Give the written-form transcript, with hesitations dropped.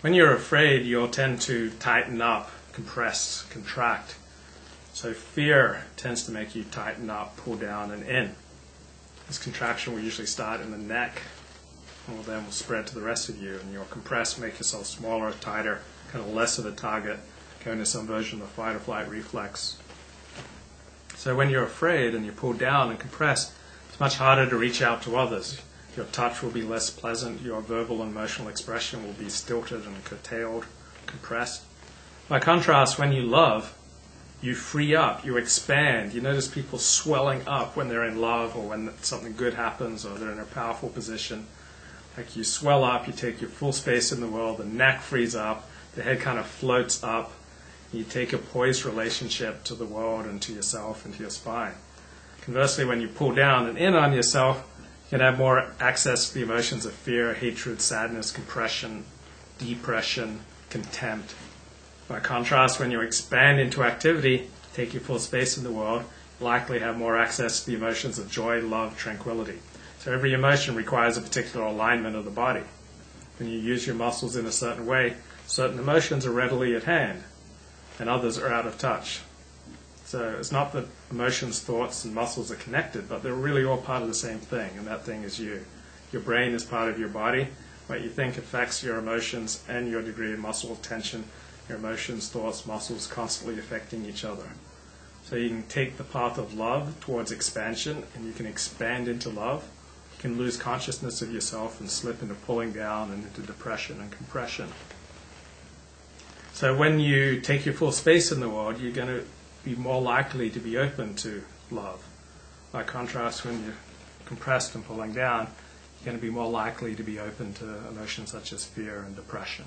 When you're afraid, you'll tend to tighten up, compress, contract. So fear tends to make you tighten up, pull down, and in. This contraction will usually start in the neck, and then will spread to the rest of you. And you'll compress, make yourself smaller, tighter, kind of less of a target, go into some version of the fight or flight reflex. So when you're afraid and you pull down and compress, it's much harder to reach out to others. Your touch will be less pleasant, your verbal and emotional expression will be stilted and curtailed, compressed. By contrast, when you love, you free up, you expand. You notice people swelling up when they're in love or when something good happens or they're in a powerful position. Like you swell up, you take your full space in the world, the neck frees up, the head kind of floats up. You take a poised relationship to the world and to yourself and to your spine. Conversely, when you pull down and in on yourself, you can have more access to the emotions of fear, hatred, sadness, compression, depression, contempt. By contrast, when you expand into activity, take your full space in the world, you likely have more access to the emotions of joy, love, tranquility. So every emotion requires a particular alignment of the body. When you use your muscles in a certain way, certain emotions are readily at hand, and others are out of touch. So it's not that emotions, thoughts, and muscles are connected, but they're really all part of the same thing, and that thing is you. Your brain is part of your body. What you think affects your emotions and your degree of muscle tension. Your emotions, thoughts, muscles constantly affecting each other. So you can take the path of love towards expansion, and you can expand into love. You can lose consciousness of yourself and slip into pulling down and into depression and compression. So when you take your full space in the world, you're going to be more likely to be open to love. By contrast, when you're compressed and pulling down, you're going to be more likely to be open to emotions such as fear and depression.